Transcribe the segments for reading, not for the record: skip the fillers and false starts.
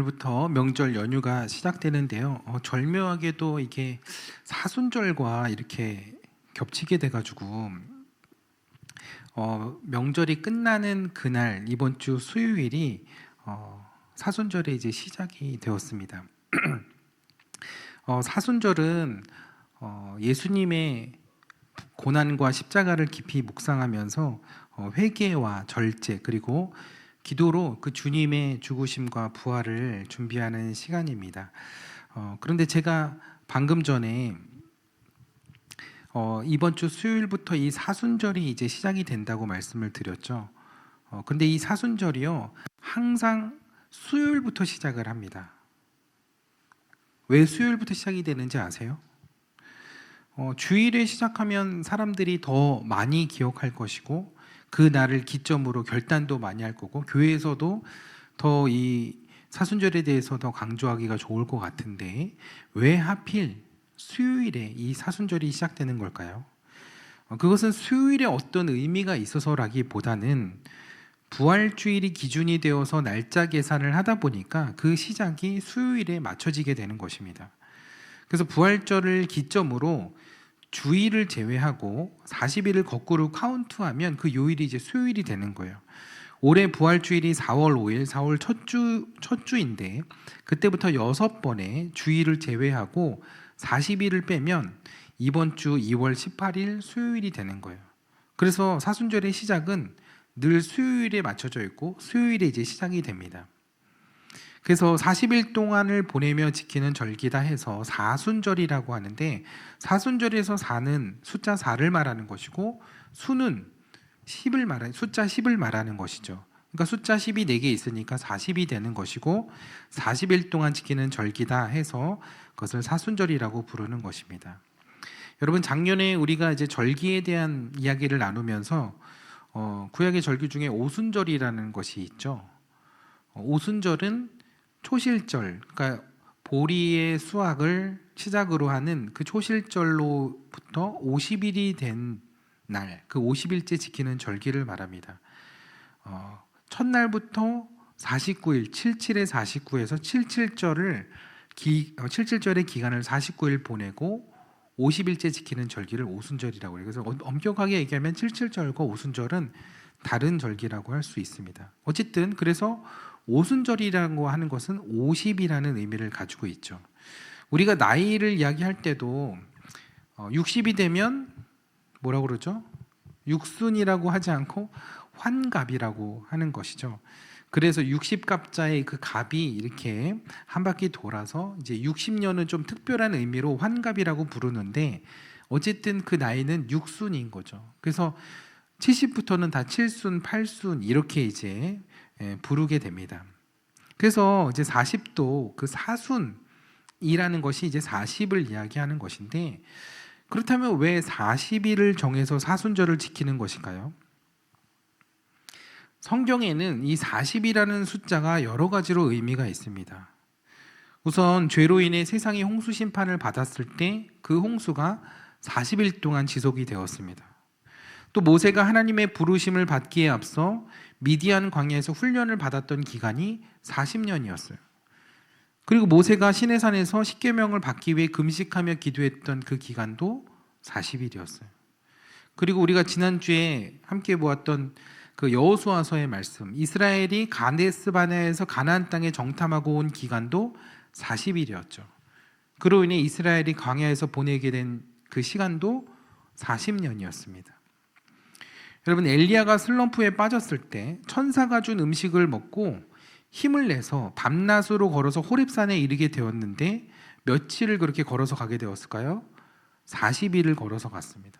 오늘부터 명절 연휴가 시작되는데요. 절묘하게도 이게 사순절과 이렇게 겹치게 돼가지고 명절이 끝나는 그날 이번 주 수요일이 사순절의 이제 시작이 되었습니다. 사순절은 예수님의 고난과 십자가를 깊이 묵상하면서 회개와 절제 그리고 기도로 그 주님의 죽으심과 부활을 준비하는 시간입니다. 그런데 제가 방금 전에 이번 주 수요일부터 이 사순절이 이제 시작이 된다고 말씀을 드렸죠. 근데 이 사순절이요 항상 수요일부터 시작을 합니다. 왜 수요일부터 시작이 되는지 아세요? 주일에 시작하면 사람들이 더 많이 기억할 것이고 그 날을 기점으로 결단도 많이 할 거고 교회에서도 더 이 사순절에 대해서 더 강조하기가 좋을 것 같은데 왜 하필 수요일에 이 사순절이 시작되는 걸까요? 그것은 수요일에 어떤 의미가 있어서라기보다는 부활주일이 기준이 되어서 날짜 계산을 하다 보니까 그 시작이 수요일에 맞춰지게 되는 것입니다. 그래서 부활절을 기점으로 주일을 제외하고 40일을 거꾸로 카운트하면 그 요일이 이제 수요일이 되는 거예요. 올해 부활주일이 4월 5일, 4월 첫 주인데 그때부터 6번의 주일을 제외하고 40일을 빼면 이번 주 2월 18일 수요일이 되는 거예요. 그래서 사순절의 시작은 늘 수요일에 맞춰져 있고 수요일에 이제 시작이 됩니다. 그래서 40일 동안을 보내며 지키는 절기다 해서 사순절이라고 하는데 사순절에서 4는 숫자 4를 말하는 것이고 수는 숫자 10을 말하는 것이죠. 그러니까 숫자 10이 4개 있으니까 40이 되는 것이고 40일 동안 지키는 절기다 해서 그것을 사순절이라고 부르는 것입니다. 여러분 작년에 우리가 이제 절기에 대한 이야기를 나누면서 구약의 절기 중에 오순절이라는 것이 있죠. 오순절은 초실절, 그러니까 보리의 수확을 시작으로 하는 그 초실절로부터 50일이 된 날, 그 50일째 지키는 절기를 말합니다. 첫날부터 49일, 77에 49에서 77절의 기간을 49일 보내고 50일째 지키는 절기를 오순절이라고 해요. 그래서 엄격하게 얘기하면 77절과 오순절은 다른 절기라고 할 수 있습니다. 어쨌든 그래서 오순절이라고 하는 것은 50이라는 의미를 가지고 있죠. 우리가 나이를 이야기할 때도 60이 되면 뭐라고 그러죠? 육순이라고 하지 않고 환갑이라고 하는 것이죠. 그래서 60갑자의 그 갑이 이렇게 한 바퀴 돌아서 이제 60년은 좀 특별한 의미로 환갑이라고 부르는데 어쨌든 그 나이는 육순인 거죠. 그래서 70부터는 다 7순, 8순 이렇게 이제 부르게 됩니다. 그래서 이제 40도 그 사순이라는 것이 이제 40을 이야기하는 것인데 그렇다면 왜 40일을 정해서 사순절을 지키는 것일까요? 성경에는 이 40이라는 숫자가 여러 가지로 의미가 있습니다. 우선 죄로 인해 세상이 홍수 심판을 받았을 때 그 홍수가 40일 동안 지속이 되었습니다. 또 모세가 하나님의 부르심을 받기에 앞서 미디안 광야에서 훈련을 받았던 기간이 40년이었어요. 그리고 모세가 시내산에서 십계명을 받기 위해 금식하며 기도했던 그 기간도 40일이었어요. 그리고 우리가 지난주에 함께 보았던 그 여호수아서의 말씀, 이스라엘이 가데스 바네아에서 가나안 땅에 정탐하고 온 기간도 40일이었죠. 그로 인해 이스라엘이 광야에서 보내게 된 그 시간도 40년이었습니다. 여러분 엘리야가 슬럼프에 빠졌을 때 천사가 준 음식을 먹고 힘을 내서 밤낮으로 걸어서 호렙산에 이르게 되었는데 며칠을 그렇게 걸어서 가게 되었을까요? 40일을 걸어서 갔습니다.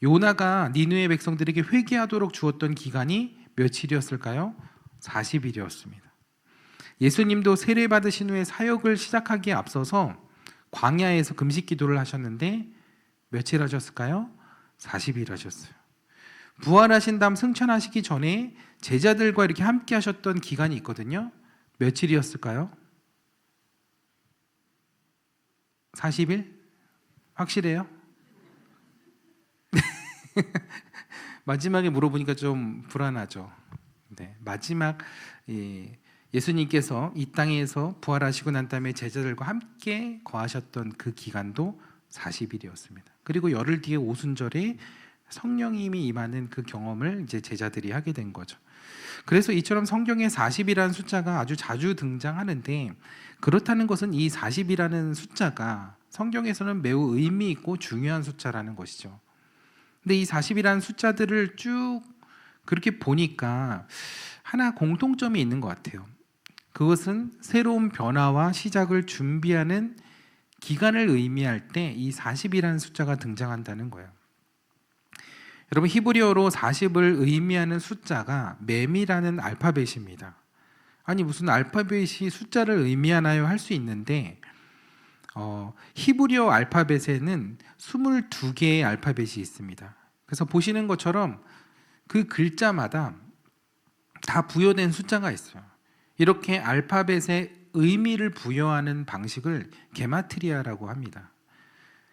요나가 니느웨 백성들에게 회개하도록 주었던 기간이 며칠이었을까요? 40일이었습니다. 예수님도 세례 받으신 후에 사역을 시작하기에 앞서서 광야에서 금식 기도를 하셨는데 며칠 하셨을까요? 40일 하셨어요. 부활하신 다음 승천하시기 전에 제자들과 이렇게 함께 하셨던 기간이 있거든요. 며칠이었을까요? 40일? 확실해요? 마지막에 물어보니까 좀 불안하죠. 네, 마지막 예수님께서 이 땅에서 부활하시고 난 다음에 제자들과 함께 거하셨던 그 기간도 40일이었습니다. 그리고 열흘 뒤에 오순절에 성령님이 임하는 그 경험을 이제 제자들이 하게 된 거죠. 그래서 이처럼 성경에 40이라는 숫자가 아주 자주 등장하는데, 그렇다는 것은 이 40이라는 숫자가 성경에서는 매우 의미 있고 중요한 숫자라는 것이죠. 근데 이 40이라는 숫자들을 쭉 그렇게 보니까 하나 공통점이 있는 것 같아요. 그것은 새로운 변화와 시작을 준비하는 기간을 의미할 때 이 40이라는 숫자가 등장한다는 거예요. 여러분, 히브리어로 40을 의미하는 숫자가 mem이라는 알파벳입니다. 아니, 무슨 알파벳이 숫자를 의미하나요? 할 수 있는데 히브리어 알파벳에는 22개의 알파벳이 있습니다. 그래서 보시는 것처럼 그 글자마다 다 부여된 숫자가 있어요. 이렇게 알파벳에 의미를 부여하는 방식을 게마트리아라고 합니다.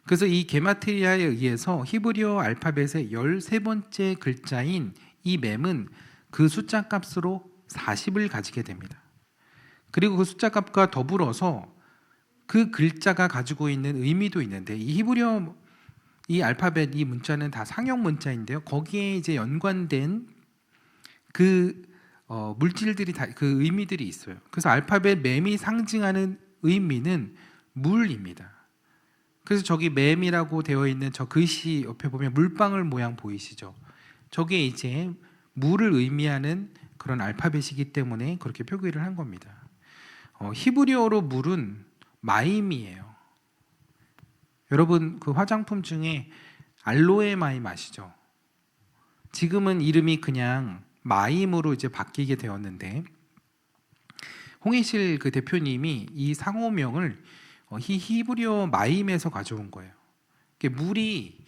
그래서 이 게마트리아에 의해서 히브리어 알파벳의 13번째 글자인 이 mem은 그 숫자 값으로 40을 가지게 됩니다. 그리고 그 숫자 값과 더불어서 그 글자가 가지고 있는 의미도 있는데, 이 히브리어 이 알파벳 이 문자는 다 상형 문자인데요. 거기에 이제 연관된 그 물질들이 다 그 의미들이 있어요. 그래서 알파벳 mem이 상징하는 의미는 물입니다. 그래서 저기 mem이라고 되어 있는 저 글씨 옆에 보면 물방울 모양 보이시죠? 저게 이제 물을 의미하는 그런 알파벳이기 때문에 그렇게 표기를 한 겁니다. 히브리어로 물은 마임이에요. 여러분, 그 화장품 중에 알로에 마임 아시죠? 지금은 이름이 그냥 마임으로 이제 바뀌게 되었는데, 홍해실 그 대표님이 이 상호명을 히브리어 마임에서 가져온 거예요. 물이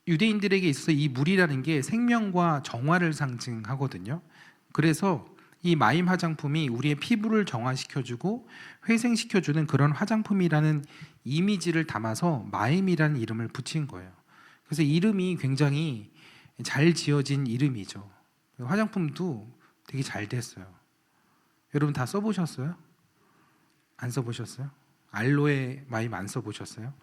유대인들에게 있어서 이 물이라는 게 생명과 정화를 상징하거든요. 그래서 이 마임 화장품이 우리의 피부를 정화시켜주고 회생시켜주는 그런 화장품이라는 이미지를 담아서 마임이라는 이름을 붙인 거예요. 그래서 이름이 굉장히 잘 지어진 이름이죠. 화장품도 되게 잘 됐어요. 여러분 다 써보셨어요? 안 써보셨어요? 알로에 마임 안 써보셨어요?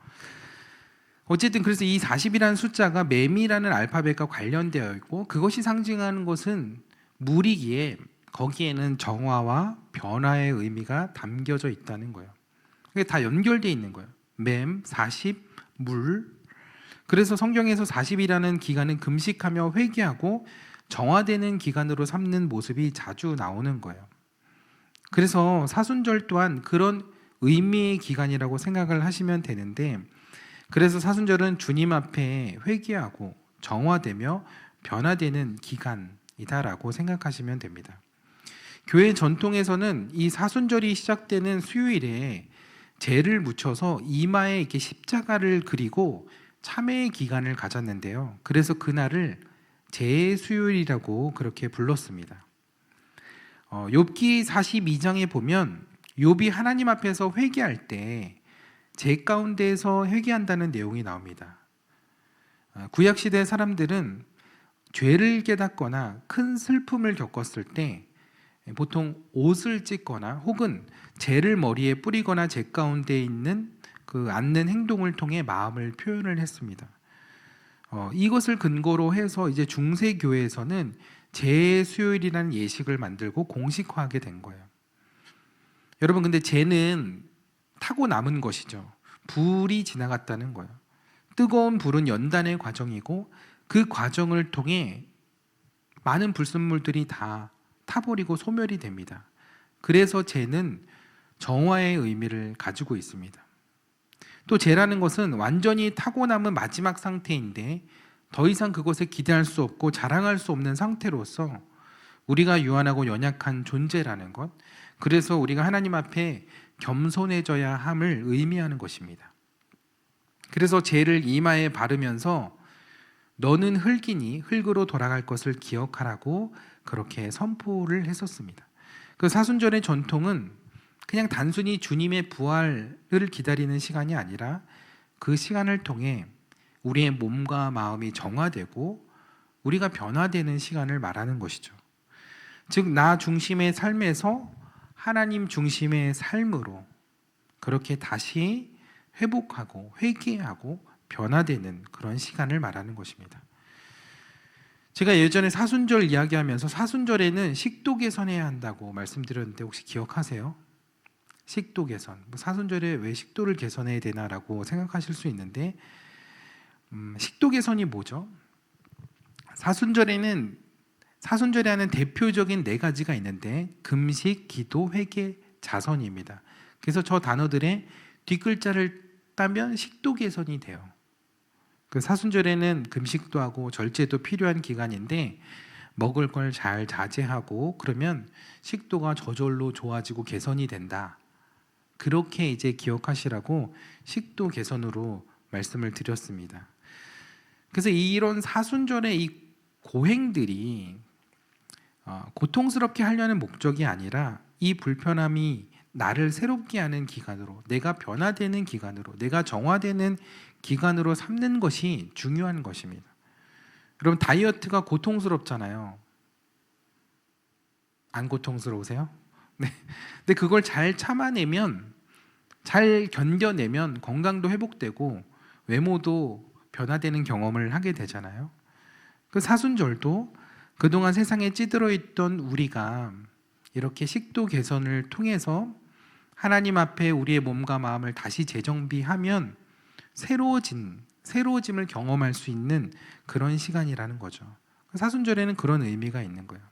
어쨌든 그래서 이 40이라는 숫자가 mem이라는 알파벳과 관련되어 있고, 그것이 상징하는 것은 물이기에 거기에는 정화와 변화의 의미가 담겨져 있다는 거예요. 그게 다 연결되어 있는 거예요. mem, 40, 물. 그래서 성경에서 40이라는 기간은 금식하며 회개하고 정화되는 기간으로 삼는 모습이 자주 나오는 거예요. 그래서 사순절 또한 그런 의미의 기간이라고 생각을 하시면 되는데, 그래서 사순절은 주님 앞에 회개하고 정화되며 변화되는 기간이다라고 생각하시면 됩니다. 교회 전통에서는 이 사순절이 시작되는 수요일에 재를 묻혀서 이마에 이렇게 십자가를 그리고 참회의 기간을 가졌는데요. 그래서 그날을 재수요일이라고 그렇게 불렀습니다. 욥기 42장에 보면 욥이 하나님 앞에서 회개할 때 제 가운데에서 회개한다는 내용이 나옵니다. 구약 시대 사람들은 죄를 깨닫거나 큰 슬픔을 겪었을 때 보통 옷을 찢거나 혹은 재를 머리에 뿌리거나 제 가운데 있는 그 앉는 행동을 통해 마음을 표현을 했습니다. 이것을 근거로 해서 이제 중세 교회에서는 재수요일이라는 예식을 만들고 공식화하게 된 거예요. 여러분, 근데 재는 타고 남은 것이죠. 불이 지나갔다는 거예요. 뜨거운 불은 연단의 과정이고 그 과정을 통해 많은 불순물들이 다 타버리고 소멸이 됩니다. 그래서 재는 정화의 의미를 가지고 있습니다. 또 재라는 것은 완전히 타고 남은 마지막 상태인데 더 이상 그것에 기대할 수 없고 자랑할 수 없는 상태로서 우리가 유한하고 연약한 존재라는 것, 그래서 우리가 하나님 앞에 겸손해져야 함을 의미하는 것입니다. 그래서 재를 이마에 바르면서 너는 흙이니 흙으로 돌아갈 것을 기억하라고 그렇게 선포를 했었습니다. 그 사순절의 전통은 그냥 단순히 주님의 부활을 기다리는 시간이 아니라 그 시간을 통해 우리의 몸과 마음이 정화되고 우리가 변화되는 시간을 말하는 것이죠. 즉 나 중심의 삶에서 하나님 중심의 삶으로 그렇게 다시 회복하고 회개하고 변화되는 그런 시간을 말하는 것입니다. 제가 예전에 사순절 이야기하면서 사순절에는 식도 개선해야 한다고 말씀드렸는데 혹시 기억하세요? 식도 개선. 사순절에 왜 식도를 개선해야 되나라고 생각하실 수 있는데 식도 개선이 뭐죠? 사순절에 하는 대표적인 네 가지가 있는데 금식, 기도, 회개, 자선입니다. 그래서 저 단어들의 뒷글자를 따면 식도 개선이 돼요. 그 사순절에는 금식도 하고 절제도 필요한 기간인데 먹을 걸 잘 자제하고 그러면 식도가 저절로 좋아지고 개선이 된다. 그렇게 이제 기억하시라고 식도 개선으로 말씀을 드렸습니다. 그래서 이런 사순절의 이 고행들이 고통스럽게 하려는 목적이 아니라 이 불편함이 나를 새롭게 하는 기간으로, 내가 변화되는 기간으로, 내가 정화되는 기간으로 삼는 것이 중요한 것입니다. 여러분 다이어트가 고통스럽잖아요. 안 고통스러우세요? 네. 근데 그걸 잘 참아내면, 잘 견뎌내면 건강도 회복되고 외모도 변화되는 경험을 하게 되잖아요. 그 사순절도 그동안 세상에 찌들어 있던 우리가 이렇게 식도 개선을 통해서 하나님 앞에 우리의 몸과 마음을 다시 재정비하면 새로워짐을 경험할 수 있는 그런 시간이라는 거죠. 사순절에는 그런 의미가 있는 거예요.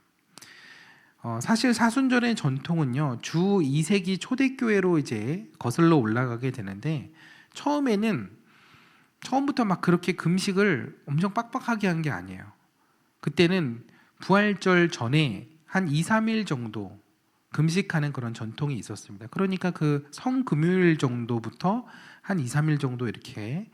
사실 사순절의 전통은요, 주 2세기 초대교회로 이제 거슬러 올라가게 되는데 처음부터 막 그렇게 금식을 엄청 빡빡하게 한 게 아니에요. 그때는 부활절 전에 한 2, 3일 정도 금식하는 그런 전통이 있었습니다. 그러니까 그 성금요일 정도부터 한 2, 3일 정도 이렇게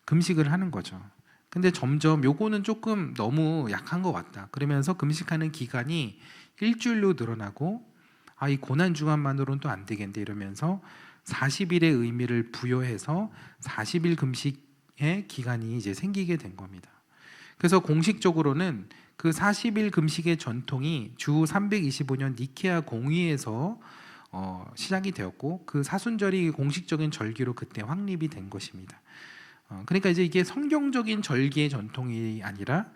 금식을 하는 거죠. 근데 점점 요거는 조금 너무 약한 것 같다. 그러면서 금식하는 기간이 일주일로 늘어나고 이 고난 주간만으로는 또 안 되겠는데 이러면서 40일의 의미를 부여해서 40일 금식의 기간이 이제 생기게 된 겁니다. 그래서 공식적으로는 그 40일 금식의 전통이 주 325년 니케아 공의에서 시작이 되었고 그 사순절이 공식적인 절기로 그때 확립이 된 것입니다. 그러니까 이제 이게 성경적인 절기의 전통이 아니라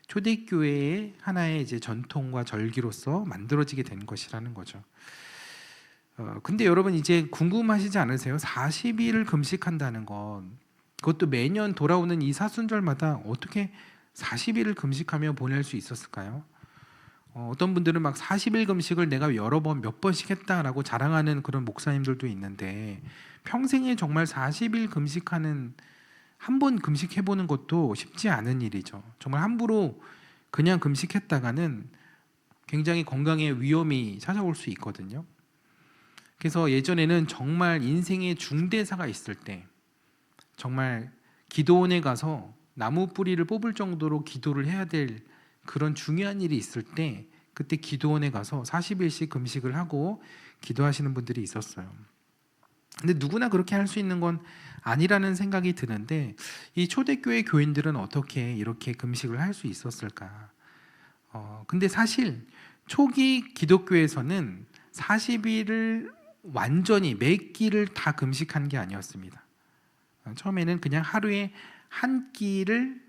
초대교회의 하나의 이제 전통과 절기로서 만들어지게 된 것이라는 거죠. 근데 여러분 이제 궁금하시지 않으세요? 40일을 금식한다는 건, 그것도 매년 돌아오는 이 사순절마다 어떻게 40일을 금식하며 보낼 수 있었을까요? 어떤 분들은 막 40일 금식을 내가 여러 번 몇 번씩 했다라고 자랑하는 그런 목사님들도 있는데 평생에 정말 40일 금식하는, 한 번 금식해보는 것도 쉽지 않은 일이죠. 정말 함부로 그냥 금식했다가는 굉장히 건강에 위험이 찾아올 수 있거든요. 그래서 예전에는 정말 인생의 중대사가 있을 때 정말 기도원에 가서 나무 뿌리를 뽑을 정도로 기도를 해야 될 그런 중요한 일이 있을 때 그때 기도원에 가서 40일씩 금식을 하고 기도하시는 분들이 있었어요. 근데 누구나 그렇게 할 수 있는 건 아니라는 생각이 드는데 이 초대교회 교인들은 어떻게 이렇게 금식을 할 수 있었을까? 근데 사실 초기 기독교에서는 40일을 완전히 매 끼를 다 금식한 게 아니었습니다. 처음에는 그냥 하루에 한 끼를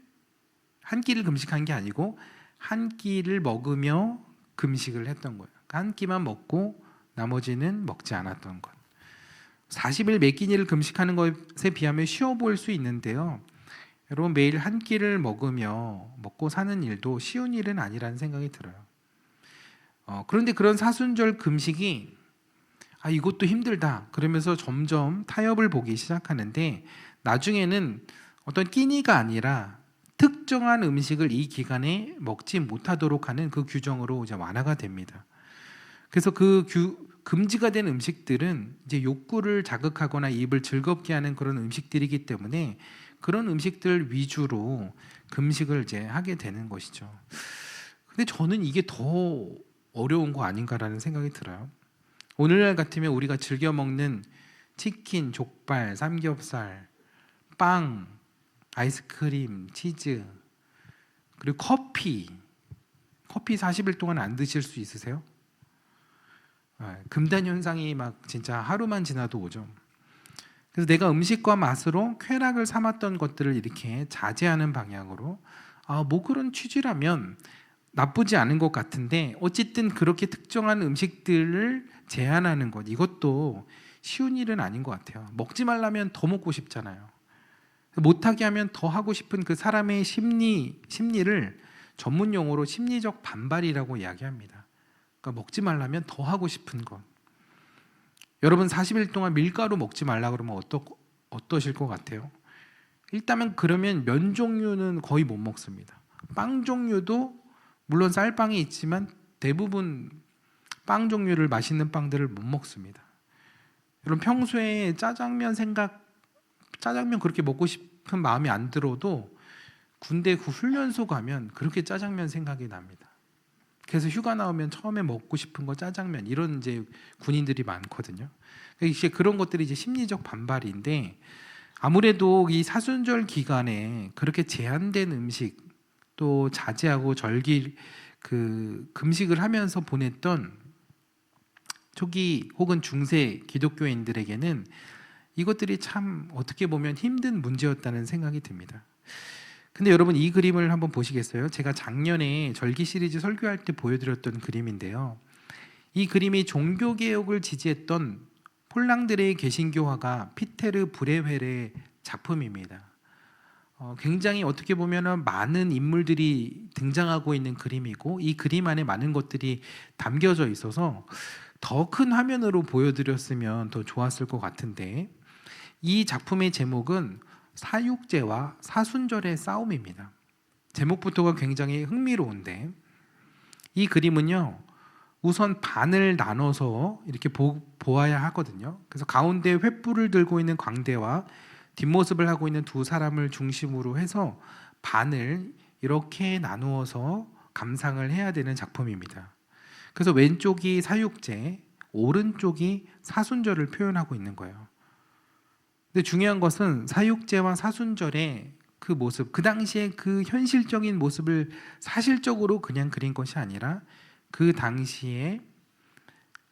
금식한 게 아니고 한 끼를 먹으며 금식을 했던 거예요. 한 끼만 먹고 나머지는 먹지 않았던 것. 40일 매 끼니를 금식하는 것에 비하면 쉬워 보일 수 있는데요. 여러분 매일 한 끼를 먹고 사는 일도 쉬운 일은 아니라는 생각이 들어요. 그런데 그런 사순절 금식이 이것도 힘들다 그러면서 점점 타협을 보기 시작하는데 나중에는 어떤 끼니가 아니라 특정한 음식을 이 기간에 먹지 못하도록 하는 그 규정으로 이제 완화가 됩니다. 그래서 금지가 된 음식들은 이제 욕구를 자극하거나 입을 즐겁게 하는 그런 음식들이기 때문에 그런 음식들 위주로 금식을 이제 하게 되는 것이죠. 근데 저는 이게 더 어려운 거 아닌가라는 생각이 들어요. 오늘날 같으면 우리가 즐겨 먹는 치킨, 족발, 삼겹살, 빵, 아이스크림, 치즈, 그리고 커피 40일 동안 안 드실 수 있으세요? 금단 현상이 막 진짜 하루만 지나도 오죠. 그래서 내가 음식과 맛으로 쾌락을 삼았던 것들을 이렇게 자제하는 방향으로 뭐 그런 취지라면 나쁘지 않은 것 같은데, 어쨌든 그렇게 특정한 음식들을 제한하는 것, 이것도 쉬운 일은 아닌 것 같아요. 먹지 말라면 더 먹고 싶잖아요. 못하게 하면 더 하고 싶은 그 사람의 심리를 전문 용어로 심리적 반발이라고 이야기합니다. 그러니까 먹지 말라면 더 하고 싶은 것. 여러분 40일 동안 밀가루 먹지 말라 그러면 어떠실 것 같아요? 일단은 그러면 면 종류는 거의 못 먹습니다. 빵 종류도 물론 쌀빵이 있지만 대부분 빵 종류를, 맛있는 빵들을 못 먹습니다. 여러분 평소에 짜장면 그렇게 먹고 싶은 마음이 안 들어도 군대 그 훈련소 가면 그렇게 짜장면 생각이 납니다. 그래서 휴가 나오면 처음에 먹고 싶은 거 짜장면, 이런 이제 군인들이 많거든요. 이제 그런 것들이 이제 심리적 반발인데, 아무래도 이 사순절 기간에 그렇게 제한된 음식 또 자제하고 금식을 하면서 보냈던 초기 혹은 중세 기독교인들에게는 이것들이 참 어떻게 보면 힘든 문제였다는 생각이 듭니다. 근데 여러분 이 그림을 한번 보시겠어요? 제가 작년에 절기 시리즈 설교할 때 보여드렸던 그림인데요. 이 그림이 종교개혁을 지지했던 폴랑드의 개신교화가 피테르 브레헬의 작품입니다. 굉장히 어떻게 보면 많은 인물들이 등장하고 있는 그림이고, 이 그림 안에 많은 것들이 담겨져 있어서 더 큰 화면으로 보여드렸으면 더 좋았을 것 같은데, 이 작품의 제목은 사육제와 사순절의 싸움입니다. 제목부터가 굉장히 흥미로운데, 이 그림은요 우선 반을 나눠서 이렇게 보아야 하거든요. 그래서 가운데 횃불을 들고 있는 광대와 뒷모습을 하고 있는 두 사람을 중심으로 해서 반을 이렇게 나누어서 감상을 해야 되는 작품입니다. 그래서 왼쪽이 사육제, 오른쪽이 사순절을 표현하고 있는 거예요. 근데 중요한 것은 사육제와 사순절의 그 모습, 그 당시에 그 현실적인 모습을 사실적으로 그냥 그린 것이 아니라 그 당시에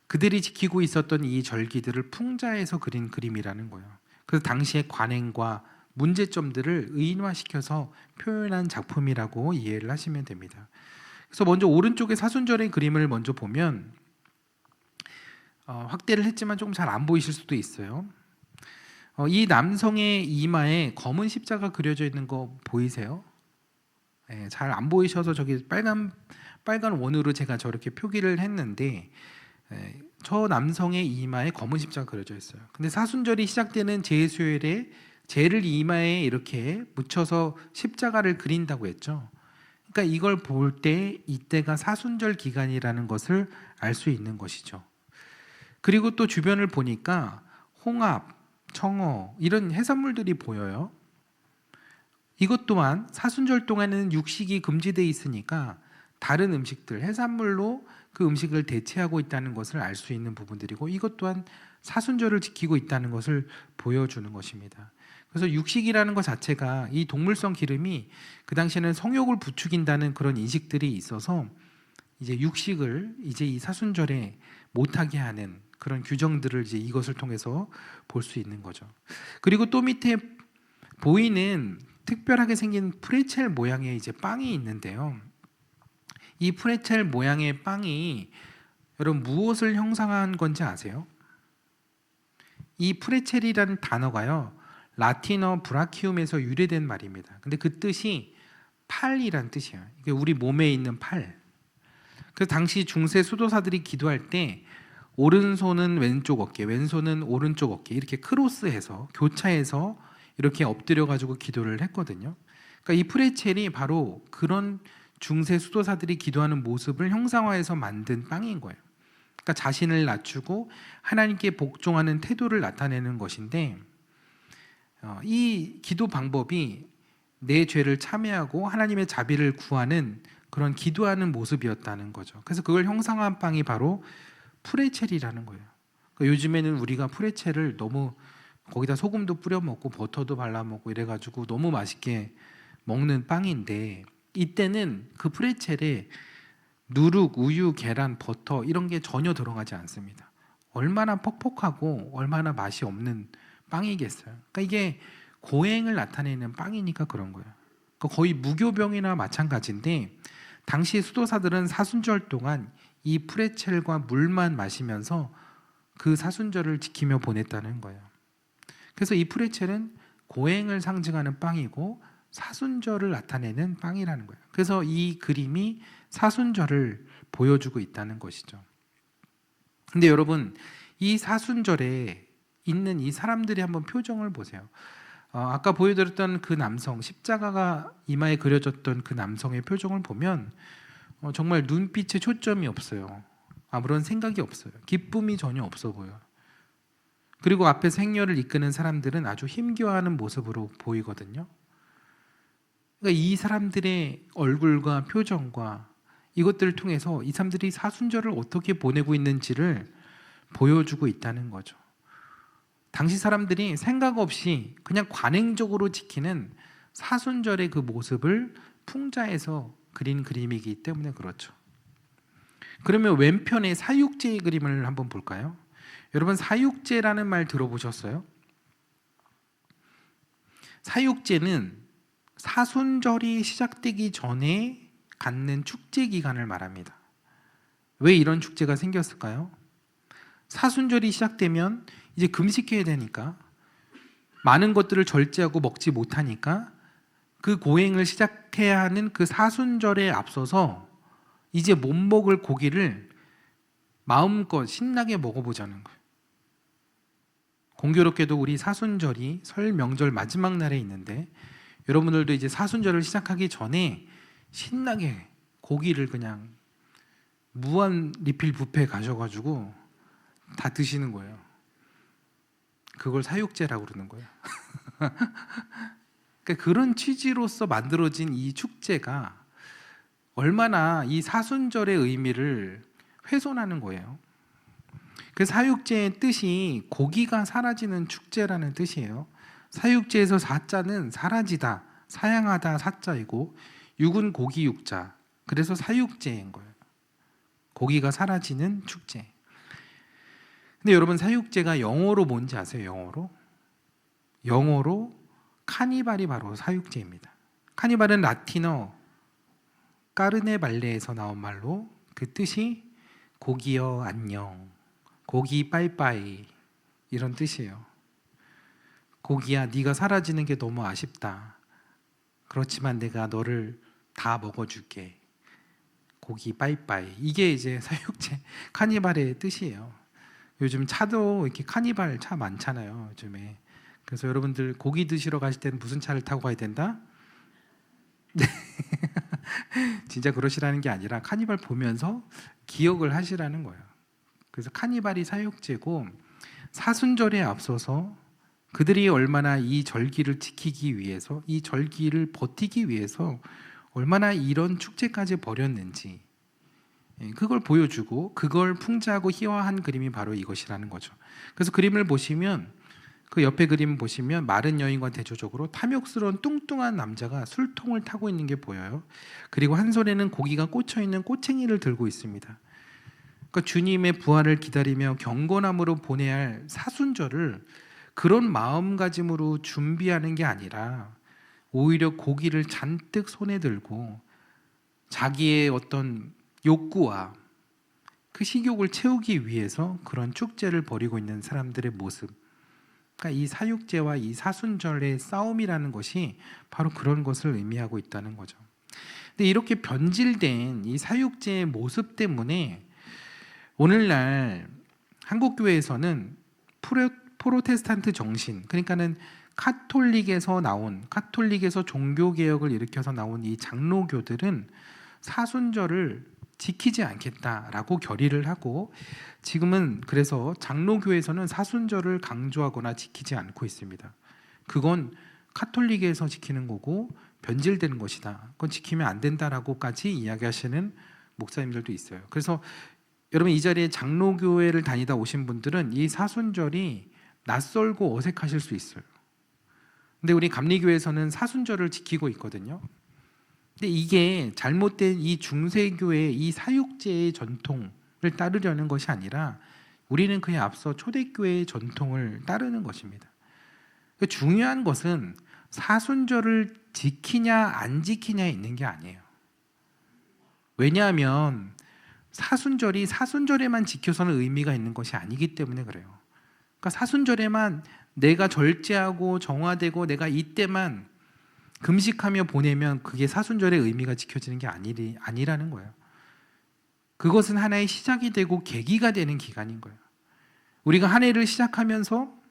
그들이 지키고 있었던 이 절기들을 풍자해서 그린 그림이라는 거예요. 그래서 당시의 관행과 문제점들을 의인화시켜서 표현한 작품이라고 이해를 하시면 됩니다. 그래서 먼저 오른쪽의 사순절의 그림을 먼저 보면 확대를 했지만 조금 잘 안 보이실 수도 있어요. 이 남성의 이마에 검은 십자가 그려져 있는 거 보이세요? 잘 안 보이셔서 저기 빨간 원으로 제가 저렇게 표기를 했는데, 저 남성의 이마에 검은 십자가 그려져 있어요. 근데 사순절이 시작되는 제수요일에 제를 이마에 이렇게 묻혀서 십자가를 그린다고 했죠. 그러니까 이걸 볼 때 이때가 사순절 기간이라는 것을 알 수 있는 것이죠. 그리고 또 주변을 보니까 홍합, 청어 이런 해산물들이 보여요. 이것 또한 사순절 동안에는 육식이 금지되어 있으니까 다른 음식들, 해산물로 그 음식을 대체하고 있다는 것을 알 수 있는 부분들이고, 이것 또한 사순절을 지키고 있다는 것을 보여주는 것입니다. 그래서 육식이라는 것 자체가, 이 동물성 기름이 그 당시에는 성욕을 부추긴다는 그런 인식들이 있어서 이제 육식을 이제 이 사순절에 못하게 하는 그런 규정들을 이제 이것을 통해서 볼 수 있는 거죠. 그리고 또 밑에 보이는 특별하게 생긴 프레첼 모양의 이제 빵이 있는데요. 이 프레첼 모양의 빵이 여러분 무엇을 형상한 건지 아세요? 이 프레첼이라는 단어가요 라틴어 브라키움에서 유래된 말입니다. 근데 그 뜻이 팔이란 뜻이에요. 이게 우리 몸에 있는 팔. 그래서 당시 중세 수도사들이 기도할 때 오른손은 왼쪽 어깨, 왼손은 오른쪽 어깨 이렇게 크로스해서 교차해서 이렇게 엎드려 가지고 기도를 했거든요. 그러니까 이 프레첼이 바로 그런 중세 수도사들이 기도하는 모습을 형상화해서 만든 빵인 거예요. 그러니까 자신을 낮추고 하나님께 복종하는 태도를 나타내는 것인데, 이 기도 방법이 내 죄를 참회하고 하나님의 자비를 구하는 그런 기도하는 모습이었다는 거죠. 그래서 그걸 형상화한 빵이 바로 프레첼이라는 거예요. 그러니까 요즘에는 우리가 프레첼을 너무 거기다 소금도 뿌려 먹고 버터도 발라 먹고 이래가지고 너무 맛있게 먹는 빵인데, 이때는 그 프레첼에 누룩, 우유, 계란, 버터 이런 게 전혀 들어가지 않습니다. 얼마나 퍽퍽하고 얼마나 맛이 없는 빵이겠어요. 그러니까 이게 고행을 나타내는 빵이니까 그런 거예요. 그러니까 거의 무교병이나 마찬가지인데 당시 수도사들은 사순절 동안 이 프레첼과 물만 마시면서 그 사순절을 지키며 보냈다는 거예요. 그래서 이 프레첼은 고행을 상징하는 빵이고 사순절을 나타내는 빵이라는 거예요. 그래서 이 그림이 사순절을 보여주고 있다는 것이죠. 근데 여러분, 이 사순절에 있는 이 사람들이 한번 표정을 보세요. 아까 보여드렸던 그 남성, 십자가가 이마에 그려졌던 그 남성의 표정을 보면 정말 눈빛에 초점이 없어요. 아무런 생각이 없어요. 기쁨이 전혀 없어 보여요. 그리고 앞에서 행렬을 이끄는 사람들은 아주 힘겨워하는 모습으로 보이거든요. 그러니까 이 사람들의 얼굴과 표정과 이것들을 통해서 이 사람들이 사순절을 어떻게 보내고 있는지를 보여주고 있다는 거죠. 당시 사람들이 생각 없이 그냥 관행적으로 지키는 사순절의 그 모습을 풍자해서 그린 그림이기 때문에 그렇죠. 그러면 왼편의 사육제의 그림을 한번 볼까요? 여러분, 사육제라는 말 들어보셨어요? 사육제는 사순절이 시작되기 전에 갖는 축제 기간을 말합니다. 왜 이런 축제가 생겼을까요? 사순절이 시작되면 이제 금식해야 되니까, 많은 것들을 절제하고 먹지 못하니까 그 고행을 시작해야 하는 그 사순절에 앞서서 이제 못 먹을 고기를 마음껏 신나게 먹어보자는 거예요. 공교롭게도 우리 사순절이 설 명절 마지막 날에 있는데 여러분들도 이제 사순절을 시작하기 전에 신나게 고기를 그냥 무한 리필 뷔페 가셔가지고 다 드시는 거예요. 그걸 사육제라고 그러는 거예요. 그러니까 그런 취지로서 만들어진 이 축제가 얼마나 이 사순절의 의미를 훼손하는 거예요. 그 사육제의 뜻이 고기가 사라지는 축제라는 뜻이에요. 사육제에서 사자는 사라지다, 사양하다 사자이고 육은 고기 육자, 그래서 사육제인 거예요. 고기가 사라지는 축제. 근데 여러분, 사육제가 영어로 뭔지 아세요? 영어로 카니발이 바로 사육제입니다. 카니발은 라틴어 까르네발레에서 나온 말로 그 뜻이 고기여 안녕, 고기 빠이빠이 이런 뜻이에요. 고기야, 네가 사라지는 게 너무 아쉽다. 그렇지만 내가 너를 다 먹어줄게. 고기 빠이빠이. 이게 이제 사육제 카니발의 뜻이에요. 요즘 차도 이렇게 카니발 차 많잖아요, 요즘에. 그래서 여러분들 고기 드시러 가실 때는 무슨 차를 타고 가야 된다? 진짜 그러시라는 게 아니라 카니발 보면서 기억을 하시라는 거예요. 그래서 카니발이 사육제고, 사순절에 앞서서 그들이 얼마나 이 절기를 지키기 위해서, 이 절기를 버티기 위해서 얼마나 이런 축제까지 벌였는지 그걸 보여주고 그걸 풍자하고 희화한 그림이 바로 이것이라는 거죠. 그래서 그림을 보시면, 그 옆에 그림 보시면 마른 여인과 대조적으로 탐욕스러운 뚱뚱한 남자가 술통을 타고 있는 게 보여요. 그리고 한 손에는 고기가 꽂혀 있는 꼬챙이를 들고 있습니다. 그러니까 주님의 부활을 기다리며 경건함으로 보내야 할 사순절을 그런 마음가짐으로 준비하는 게 아니라 오히려 고기를 잔뜩 손에 들고 자기의 어떤 욕구와 그 식욕을 채우기 위해서 그런 축제를 벌이고 있는 사람들의 모습, 그러니까 이 사육제와 이 사순절의 싸움이라는 것이 바로 그런 것을 의미하고 있다는 거죠. 근데 이렇게 변질된 이 사육제의 모습 때문에 오늘날 한국 교회에서는 프로테스탄트 정신, 그러니까는 카톨릭에서 종교 개혁을 일으켜서 나온 이 장로교들은 사순절을 지키지 않겠다라고 결의를 하고, 지금은 그래서 장로교에서는 사순절을 강조하거나 지키지 않고 있습니다. 그건 카톨릭에서 지키는 거고 변질되는 것이다, 그건 지키면 안 된다라고까지 이야기하시는 목사님들도 있어요. 그래서 여러분, 이 자리에 장로교회를 다니다 오신 분들은 이 사순절이 낯설고 어색하실 수 있어요. 근데 우리 감리교회에서는 사순절을 지키고 있거든요. 근데 이게 잘못된 이 중세교의 이 사육제의 전통을 따르려는 것이 아니라 우리는 그에 앞서 초대교회의 전통을 따르는 것입니다. 중요한 것은 사순절을 지키냐 안 지키냐에 있는 게 아니에요. 왜냐하면 사순절이 사순절에만 지켜서는 의미가 있는 것이 아니기 때문에 그래요. 그러니까 사순절에만 내가 절제하고 정화되고 내가 이때만 금식하며 보내면 그게 사순절의 의미가 지켜지는 게 아니라는 거예요. 그것은 하나의 시작이 되고 계기가 되는 기간인 거예요. 우리가 한 해를 시작하면서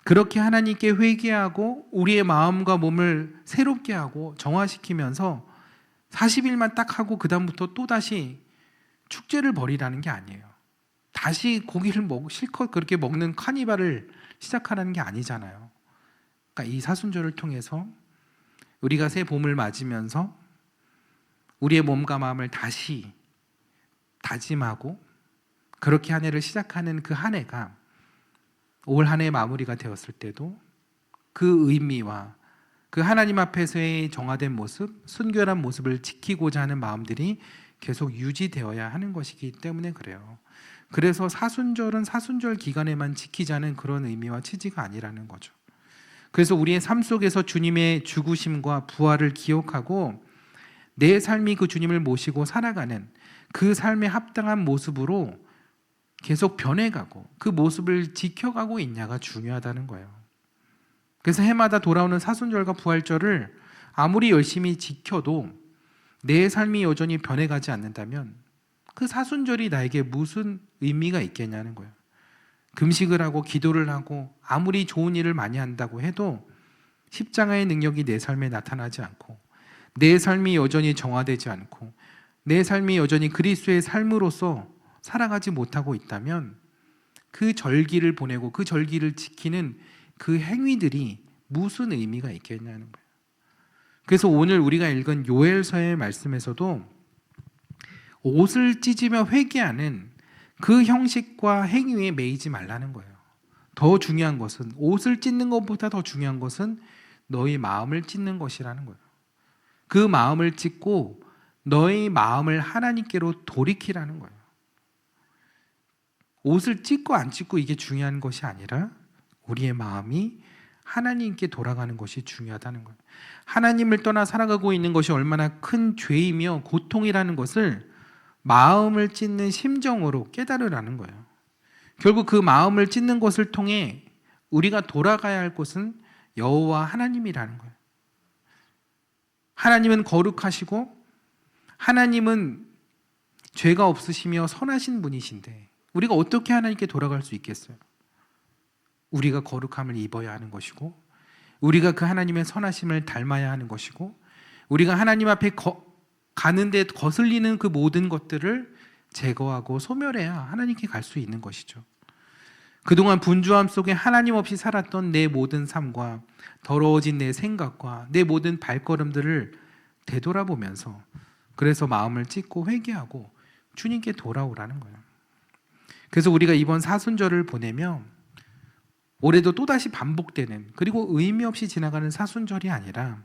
그렇게 하나님께 회개하고 우리의 마음과 몸을 새롭게 하고 정화시키면서 40일만 딱 하고 그 다음부터 또다시 축제를 벌이라는 게 아니에요. 다시 고기를 실컷 그렇게 먹는 카니발을 시작하라는 게 아니잖아요. 그러니까 이 사순절을 통해서 우리가 새 봄을 맞으면서 우리의 몸과 마음을 다시 다짐하고 그렇게 한 해를 시작하는 그 한 해가 올 한 해 마무리가 되었을 때도 그 의미와 그 하나님 앞에서의 정화된 모습, 순결한 모습을 지키고자 하는 마음들이 계속 유지되어야 하는 것이기 때문에 그래요. 그래서 사순절은 사순절 기간에만 지키자는 그런 의미와 취지가 아니라는 거죠. 그래서 우리의 삶 속에서 주님의 죽으심과 부활을 기억하고 내 삶이 그 주님을 모시고 살아가는 그 삶에 합당한 모습으로 계속 변해가고 그 모습을 지켜가고 있냐가 중요하다는 거예요. 그래서 해마다 돌아오는 사순절과 부활절을 아무리 열심히 지켜도 내 삶이 여전히 변해가지 않는다면 그 사순절이 나에게 무슨 의미가 있겠냐는 거예요. 금식을 하고 기도를 하고 아무리 좋은 일을 많이 한다고 해도 십자가의 능력이 내 삶에 나타나지 않고 내 삶이 여전히 정화되지 않고 내 삶이 여전히 그리스도의 삶으로서 살아가지 못하고 있다면 그 절기를 보내고 그 절기를 지키는 그 행위들이 무슨 의미가 있겠냐는 거예요. 그래서 오늘 우리가 읽은 요엘서의 말씀에서도 옷을 찢으며 회개하는 그 형식과 행위에 매이지 말라는 거예요. 더 중요한 것은 옷을 찢는 것보다 더 중요한 것은 너희 마음을 찢는 것이라는 거예요. 그 마음을 찢고 너희 마음을 하나님께로 돌이키라는 거예요. 옷을 찢고 안 찢고 이게 중요한 것이 아니라 우리의 마음이 하나님께 돌아가는 것이 중요하다는 거예요. 하나님을 떠나 살아가고 있는 것이 얼마나 큰 죄이며 고통이라는 것을 마음을 찢는 심정으로 깨달으라는 거예요. 결국 그 마음을 찢는 것을 통해 우리가 돌아가야 할 곳은 여호와 하나님이라는 거예요. 하나님은 거룩하시고 하나님은 죄가 없으시며 선하신 분이신데 우리가 어떻게 하나님께 돌아갈 수 있겠어요? 우리가 거룩함을 입어야 하는 것이고 우리가 그 하나님의 선하심을 닮아야 하는 것이고 우리가 하나님 앞에 가는데 거슬리는 그 모든 것들을 제거하고 소멸해야 하나님께 갈 수 있는 것이죠. 그동안 분주함 속에 하나님 없이 살았던 내 모든 삶과 더러워진 내 생각과 내 모든 발걸음들을 되돌아보면서 그래서 마음을 찢고 회개하고 주님께 돌아오라는 거예요. 그래서 우리가 이번 사순절을 보내며 올해도 또다시 반복되는 그리고 의미 없이 지나가는 사순절이 아니라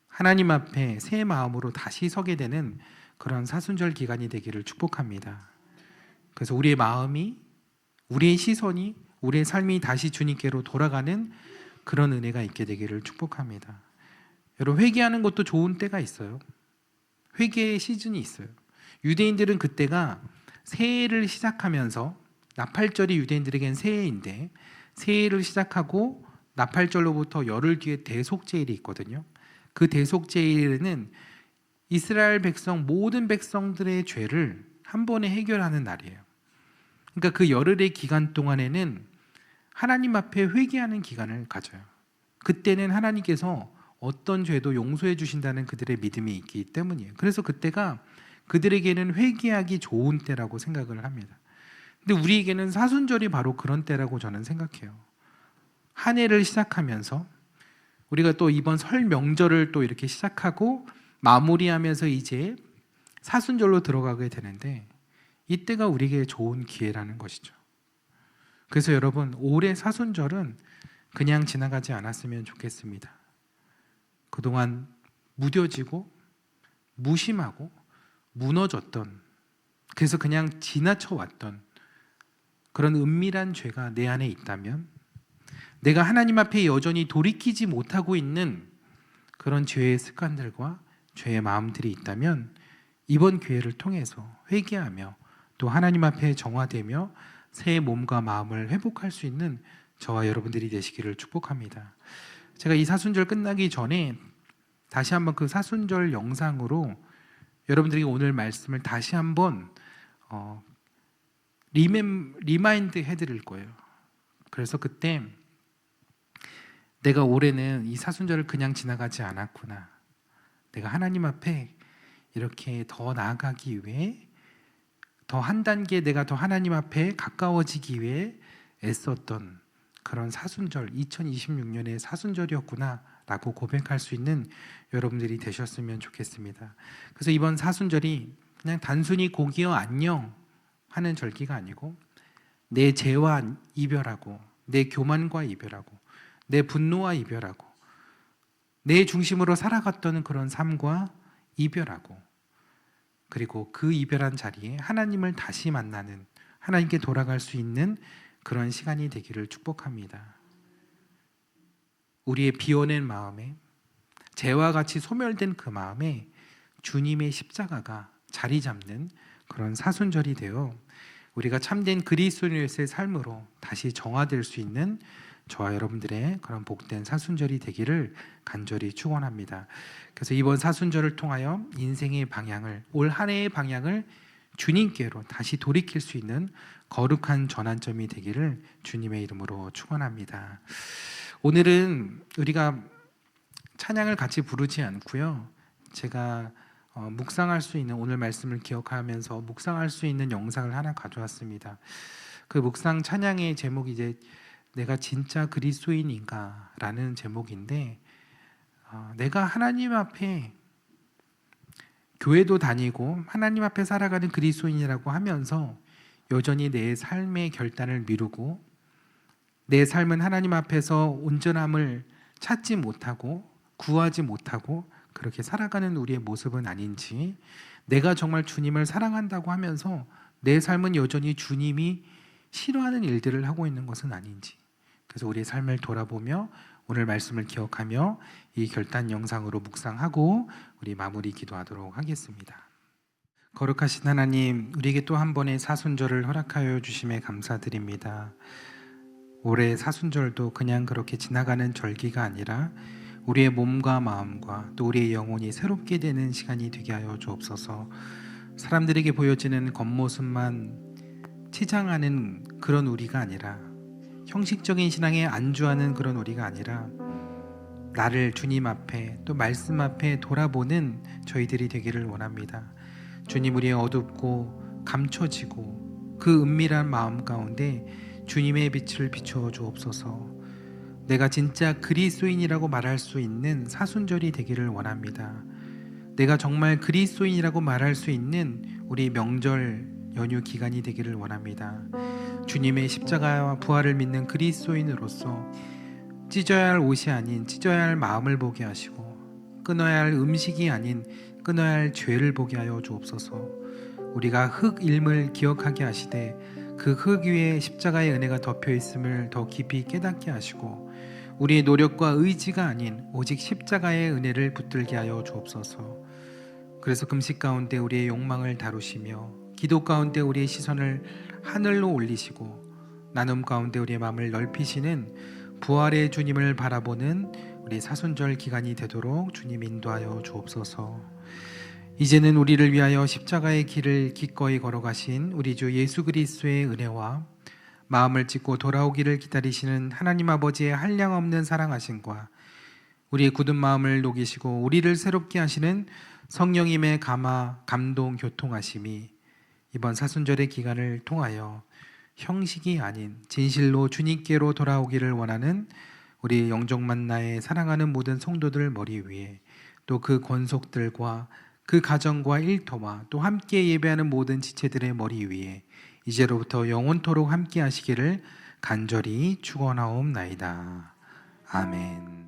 하나님 앞에 새 마음으로 다시 서게 되는 그런 사순절 기간이 되기를 축복합니다. 그래서 우리의 마음이, 우리의 시선이, 우리의 삶이 다시 주님께로 돌아가는 그런 은혜가 있게 되기를 축복합니다. 여러분, 회개하는 것도 좋은 때가 있어요. 회개의 시즌이 있어요. 유대인들은 그때가 새해를 시작하면서 나팔절이 유대인들에겐 새해인데 새해를 시작하고 나팔절로부터 열흘 뒤에 대속제일이 있거든요. 그 대속제일에는 이스라엘 백성 모든 백성들의 죄를 한 번에 해결하는 날이에요. 그러니까 그 열흘의 기간 동안에는 하나님 앞에 회개하는 기간을 가져요. 그때는 하나님께서 어떤 죄도 용서해 주신다는 그들의 믿음이 있기 때문이에요. 그래서 그때가 그들에게는 회개하기 좋은 때라고 생각을 합니다. 근데 우리에게는 사순절이 바로 그런 때라고 저는 생각해요. 한 해를 시작하면서 우리가 또 이번 설 명절을 또 이렇게 시작하고 마무리하면서 이제 사순절로 들어가게 되는데 이때가 우리에게 좋은 기회라는 것이죠. 그래서 여러분, 올해 사순절은 그냥 지나가지 않았으면 좋겠습니다. 그동안 무뎌지고 무심하고 무너졌던, 그래서 그냥 지나쳐 왔던 그런 은밀한 죄가 내 안에 있다면, 내가 하나님 앞에 여전히 돌이키지 못하고 있는 그런 죄의 습관들과 죄의 마음들이 있다면, 이번 기회를 통해서 회개하며 또 하나님 앞에 정화되며 새 몸과 마음을 회복할 수 있는 저와 여러분들이 되시기를 축복합니다. 제가 이 사순절 끝나기 전에 다시 한번 그 사순절 영상으로 여러분들이 오늘 말씀을 다시 한번 리마인드 해드릴 거예요. 그래서 그때 내가 올해는 이 사순절을 그냥 지나가지 않았구나, 내가 하나님 앞에 이렇게 더 나아가기 위해, 더 한 단계 내가 더 하나님 앞에 가까워지기 위해 애썼던 그런 사순절, 2026년의 사순절이었구나 라고 고백할 수 있는 여러분들이 되셨으면 좋겠습니다. 그래서 이번 사순절이 그냥 단순히 고기여 안녕 하는 절기가 아니고, 내 죄와 이별하고, 내 교만과 이별하고, 내 분노와 이별하고, 내 중심으로 살아갔던 그런 삶과 이별하고, 그리고 그 이별한 자리에 하나님을 다시 만나는, 하나님께 돌아갈 수 있는 그런 시간이 되기를 축복합니다. 우리의 비워낸 마음에, 죄와 같이 소멸된 그 마음에 주님의 십자가가 자리 잡는 그런 사순절이 되어 우리가 참된 그리스도인의 삶으로 다시 정화될 수 있는 저와 여러분들의 그런 복된 사순절이 되기를 간절히 축원합니다. 그래서 이번 사순절을 통하여 인생의 방향을, 올 한 해의 방향을 주님께로 다시 돌이킬 수 있는 거룩한 전환점이 되기를 주님의 이름으로 축원합니다. 오늘은 우리가 찬양을 같이 부르지 않고요, 제가 묵상할 수 있는, 오늘 말씀을 기억하면서 묵상할 수 있는 영상을 하나 가져왔습니다. 그 묵상 찬양의 제목이 이제 내가 진짜 그리스도인인가 라는 제목인데, 내가 하나님 앞에 교회도 다니고 하나님 앞에 살아가는 그리스도인이라고 하면서 여전히 내 삶의 결단을 미루고, 내 삶은 하나님 앞에서 온전함을 찾지 못하고 구하지 못하고 그렇게 살아가는 우리의 모습은 아닌지, 내가 정말 주님을 사랑한다고 하면서 내 삶은 여전히 주님이 싫어하는 일들을 하고 있는 것은 아닌지, 그래서 우리의 삶을 돌아보며 오늘 말씀을 기억하며 이 결단 영상으로 묵상하고 우리 마무리 기도하도록 하겠습니다. 거룩하신 하나님, 우리에게 또 한 번의 사순절을 허락하여 주심에 감사드립니다. 올해 사순절도 그냥 그렇게 지나가는 절기가 아니라 우리의 몸과 마음과 또 우리의 영혼이 새롭게 되는 시간이 되게 하여 주옵소서. 사람들에게 보여지는 겉모습만 치장하는 그런 우리가 아니라, 형식적인 신앙에 안주하는 그런 우리가 아니라, 나를 주님 앞에 또 말씀 앞에 돌아보는 저희들이 되기를 원합니다. 주님, 우리의 어둡고 감춰지고 그 은밀한 마음 가운데 주님의 빛을 비추어 주옵소서. 내가 진짜 그리스도인이라고 말할 수 있는 사순절이 되기를 원합니다. 내가 정말 그리스도인이라고 말할 수 있는 우리 명절 연휴 기간이 되기를 원합니다. 주님의 십자가와 부활을 믿는 그리스도인으로서 찢어야 할 옷이 아닌 찢어야 할 마음을 보게 하시고, 끊어야 할 음식이 아닌 끊어야 할 죄를 보게 하여 주옵소서. 우리가 흙임을 기억하게 하시되 그 흙 위에 십자가의 은혜가 덮여 있음을 더 깊이 깨닫게 하시고, 우리의 노력과 의지가 아닌 오직 십자가의 은혜를 붙들게 하여 주옵소서. 그래서 금식 가운데 우리의 욕망을 다루시며, 기도 가운데 우리의 시선을 하늘로 올리시고, 나눔 가운데 우리의 마음을 넓히시는 부활의 주님을 바라보는 우리 사순절 기간이 되도록 주님 인도하여 주옵소서. 이제는 우리를 위하여 십자가의 길을 기꺼이 걸어가신 우리 주 예수 그리스도의 은혜와 마음을 찢고 돌아오기를 기다리시는 하나님 아버지의 한량없는 사랑하심과 우리의 굳은 마음을 녹이시고 우리를 새롭게 하시는 성령님의 감동 교통하심이 이번 사순절의 기간을 통하여 형식이 아닌 진실로 주님께로 돌아오기를 원하는 우리 영정만나의 사랑하는 모든 성도들 머리 위에, 또 그 권속들과 그 가정과 일터와 또 함께 예배하는 모든 지체들의 머리 위에 이제로부터 영원토록 함께 하시기를 간절히 축원하옵나이다. 아멘.